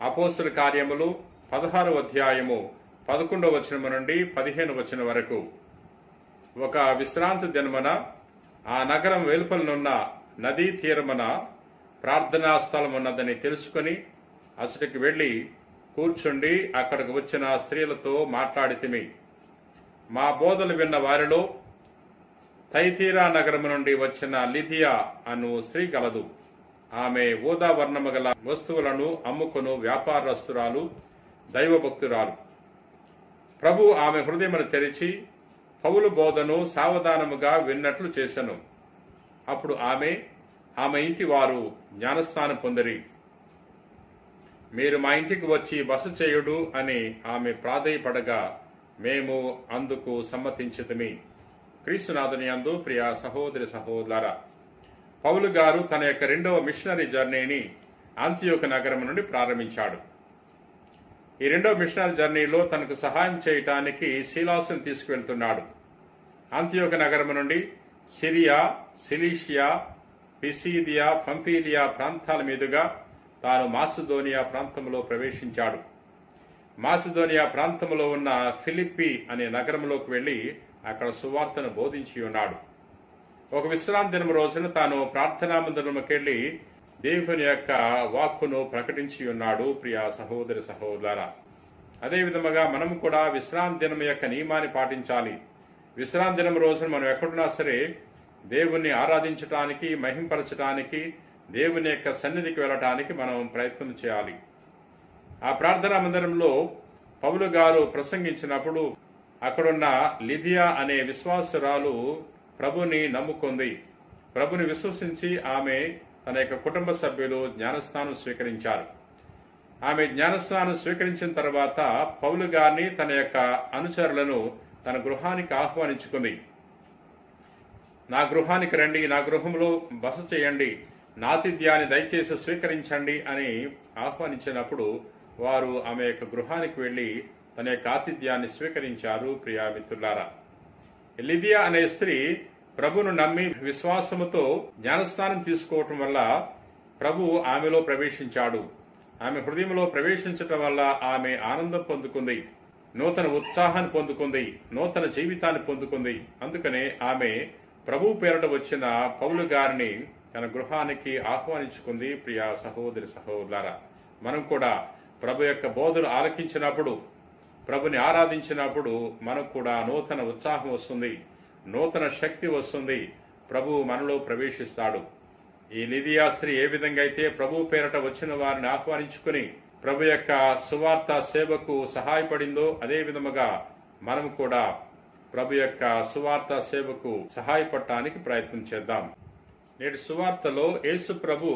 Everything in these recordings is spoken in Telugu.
అపోస్తుల కార్యములు 16వ అధ్యాయము 11వ వచనము నుండి 15వ వచనం వరకు. ఒక విశ్రాంతి దినమున ఆ నగరం వెలుపలనున్న నదీ తీరమున ప్రార్థనా స్థలం ఉన్నదని తెలుసుకుని అతడికి వెళ్లి కూర్చుండి అక్కడికి వచ్చిన స్త్రీలతో మాట్లాడితిమి. మా బోధలు విన్న వారిలో తైతీరా నగరము నుండి వచ్చిన లిథియా అను స్త్రీ కలదు. ఆమె ఊదా వర్ణము గల వస్తువులను అమ్ముకును వ్యాపారస్తురాలు, దైవభక్తురాలు. ప్రభు ఆమె హృదయమును తెరిచి పౌలు బోధను సావధానముగా విన్నట్లు చేసెను. అప్పుడు ఆమె ఇంటి వారు జ్ఞానస్నానం పొందిరి. మీరు మా ఇంటికి వచ్చి బస చేయుడు అని ఆమె ప్రాధేయపడగా మేము అందుకు సమ్మతించితిమి. క్రీస్తునాథుని యందు ప్రియ సహోదరి సహోదరులారా, పౌలు గారు తన యొక్క 2వ మిషనరీ జర్నీని అంతియోకు నగరం నుండి ప్రారంభించాడు. ఈ 2వ మిషనరీ జర్నీలో తనకు సహాయం చేయటానికి శీలాసును తీసుకువెళ్తున్నాడు. అంతియోకు నగరం నుండి సిరియా, సిలీషియా, పిసీదియా, పంఫీలియా ప్రాంతాల మీదుగా తాను మాసిదోనియా ప్రాంతంలో ప్రవేశించాడు. మాసిదోనియా ప్రాంతంలో ఉన్న ఫిలిప్పి అనే నగరంలోకి వెళ్లి అక్కడ సువార్తను బోధించి ఉన్నాడు. ఒక విశ్రాంతి దినం రోజున తాను ప్రార్థనా మందిరముకెళ్లి దేవుని యొక్క వాక్కును ప్రకటించి ఉన్నాడు. ప్రియ సహోదరి సహోదరులారా, అదే విధముగా మనము కూడా విశ్రాంతి దినం యొక్క నియమాన్ని పాటించాలి. విశ్రాంతి దినం రోజున మనం ఎక్కడున్నా సరే దేవుణ్ణి ఆరాధించటానికి, మహింపరచటానికి, దేవుని యొక్క సన్నిధికి వెళ్ళటానికి మనం ప్రయత్నం చేయాలి. ఆ ప్రార్థనా మందిరంలో పౌలు గారు ప్రసంగించినప్పుడు అక్కడున్న లిథియా అనే విశ్వాసురాలు ప్రభుని నమ్ముకుంది. ప్రభుని విశ్వసించి ఆమె తన యొక్క కుటుంబ సభ్యులు జ్ఞానస్నానం స్వీకరించారు. ఆమె జ్ఞానస్నానం స్వీకరించిన తర్వాత పౌలు గారిని, తన యొక్క అనుచరులను తన గృహానికి ఆహ్వానించుకుంది. నా గృహానికి రండి, నా గృహంలో బస చేయండి, నాతిథ్యాన్ని దయచేసి స్వీకరించండి అని ఆహ్వానించినప్పుడు వారు ఆమె యొక్క గృహానికి వెళ్లి తన యొక్క ఆతిథ్యాన్ని స్వీకరించారు. ప్రియా మిత్రులారా, లిథియా అనే స్త్రీ ప్రభును నమ్మి విశ్వాసముతో జ్ఞానస్నానం తీసుకోవటం వల్ల ప్రభు ఆమెలో ప్రవేశించాడు. ఆమె హృదయంలో ప్రవేశించటం వల్ల ఆమె ఆనందం పొందుకుంది, నూతన ఉత్సాహాన్ని పొందుకుంది, నూతన జీవితాన్ని పొందుకుంది. అందుకనే ఆమె ప్రభు పేరట వచ్చిన పౌలు గారిని తన గృహానికి ఆహ్వానించుకుంది. ప్రియా సహోదరి సహోదరులారా, మనం కూడా ప్రభు యొక్క బోధలు ఆలకించినప్పుడు, ప్రభుని ఆరాధించినప్పుడు మనకు కూడా నూతన ఉత్సాహం వస్తుంది, నూతన శక్తి వస్తుంది. ప్రభు మనలో ప్రవేశిస్తాడు. ఈ లిథియా స్త్రీ ఏ విధంగా అయితే ప్రభు పేరట వచ్చిన వారిని ఆహ్వానించుకుని ప్రభు యొక్క సువార్త సేవకు సహాయపడిందో అదే విధముగా మనం కూడా ప్రభు యొక్క సువార్త సేవకు సహాయపడటానికి ప్రయత్నం చేద్దాం. నేటి సువార్తలో యేసు ప్రభు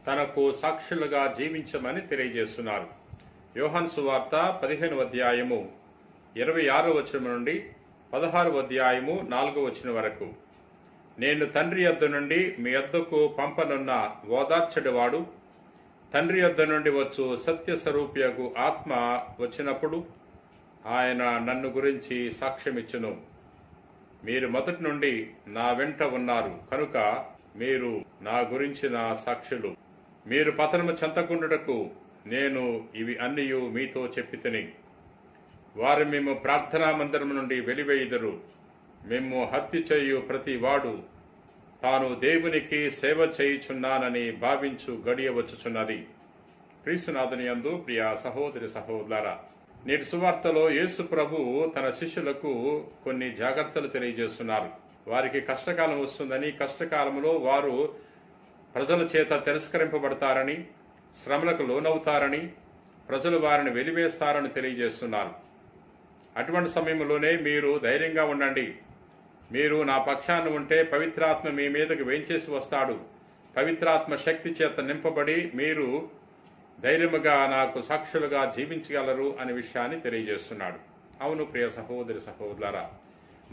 తనకు సాక్షులుగా జీవించమని తెలియజేస్తున్నారు. యోహాను సువార్త 15వ అధ్యాయము 26వ వచనం నుండి 16వ అధ్యాయము 4వ వచనం వరకు. నేను తండ్రి యొద్ద నుండి మీ యొద్దకు పంపనున్న ఓదార్చడివాడు, తండ్రి యొద్ద నుండి వచ్చు సత్య స్వరూపియగు ఆత్మ వచ్చినప్పుడు ఆయన నన్ను గురించి సాక్ష్యమిచ్చును. మీరు మొదటి నుండి నా వెంట ఉన్నారు కనుక మీరు నా గురించిన సాక్షులు. మీరు పతనము చెందకుండుటకు నేను ఇవి అన్నియు మీతో చెప్పితిని. వారు మేము ప్రార్థనా మందిరం నుండి వెలివేయుదురు. మేము హత్య చేయు ప్రతి వాడు తాను దేవునికి సేవ చేయుచున్నానని భావించు గడియ వచ్చుచున్నది. క్రీస్తునాథుని యందు ప్రియ సహోదరి సహోదరులారా, నేటి సువార్తలో యేసు ప్రభు తన శిష్యులకు కొన్ని జాగ్రత్తలు తెలియజేస్తున్నారు. వారికి కష్టకాలం వస్తుందని, కష్టకాలంలో వారు ప్రజల చేత తిరస్కరింపబడతారని, శ్రమలకు లోనవుతారని, ప్రజలు వారిని వెలివేస్తారని తెలియజేస్తున్నారు. అటువంటి సమయంలోనే మీరు ధైర్యంగా ఉండండి. మీరు నా పక్షాన ఉంటే పవిత్రాత్మ మీ మీదకు వేంచేసి వస్తాడు. పవిత్రాత్మ శక్తి చేత నింపబడి మీరు ధైర్యముగా నాకు సాక్షులుగా జీవించగలరు అనే విషయాన్ని తెలియజేస్తున్నాడు. అవును ప్రియ సహోదరి సహోదరులారా,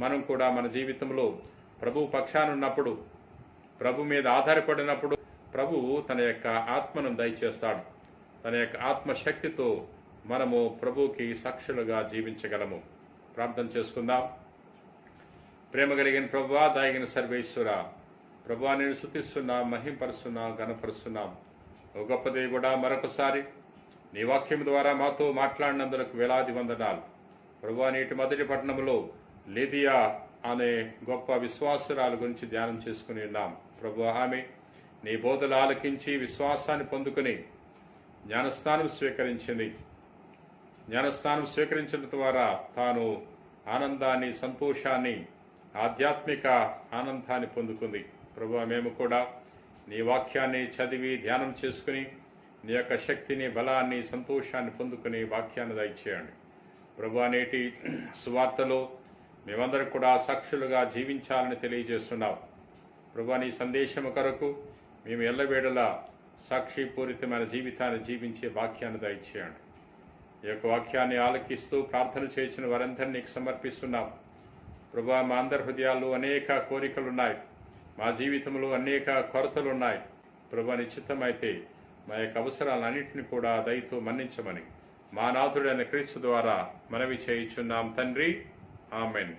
మనం కూడా మన జీవితంలో ప్రభు పక్షానున్నప్పుడు, ప్రభు మీద ఆధారపడినప్పుడు ప్రభు తన యొక్క ఆత్మను దయచేస్తాడు. తన యొక్క ఆత్మశక్తితో మనము ప్రభుకి సాక్షులుగా జీవించగలము. ప్రార్థన చేసుకుందాం. ప్రేమ కలిగిన ప్రభువా, దయగిన సర్వేశ్వర, ప్రభువా నేను స్తుతిస్తున్నాం, మహింపరుస్తున్నాం, ఘనపరుస్తున్నాం. ఓ గొప్ప దేవుడా, మరొకసారి నీ వాక్యం ద్వారా మాతో మాట్లాడినందుకు వేలాది వందనాలు. ప్రభువా, నేటి మొదటి పట్టణంలో లిదియా అనే గొప్ప విశ్వాసురాలు గురించి ధ్యానం చేసుకుని ఉన్నాం. ప్రభువా, ఆమె నీ బోధలు ఆలకించి విశ్వాసాన్ని పొందుకుని జ్ఞానస్నానం స్వీకరించింది. జ్ఞానస్నానం స్వీకరించడం ద్వారా తాను ఆనందాన్ని, సంతోషాన్ని, ఆధ్యాత్మిక ఆనందాన్ని పొందుకుంది. ప్రభువా, మేము కూడా నీ వాక్యాన్ని చదివి ధ్యానం చేసుకుని నీ యొక్క శక్తిని, బలాన్ని, సంతోషాన్ని పొందుకుని వాక్యాన్ని దయచేయండి. ప్రభువా, నేటి సువార్తలో మేమందరం కూడా సాక్షులుగా జీవించాలని తెలియజేస్తున్నాం. ప్రభువా, నీ సందేశము కొరకు మేము ఎల్లవేళలా సాక్షిపూరితమైన జీవితాన్ని జీవించే వాక్యాన్ని దయచేయండి. ఈ యొక్క వాక్యాన్ని ఆలకిస్తూ ప్రార్థన చేసిన వారందరినీ నీకు సమర్పిస్తున్నాం. ప్రభువా, మా అందరి హృదయాల్లో అనేక కోరికలున్నాయి, మా జీవితంలో అనేక కొరతలున్నాయి. ప్రభువా, నిశ్చితమైతే మా యొక్క అవసరాలన్నింటినీ కూడా దయతో మన్నించమని మా నాథుడైన క్రీస్తు ద్వారా మనవి చేయుచున్నాం తండ్రి. ఆమెన్.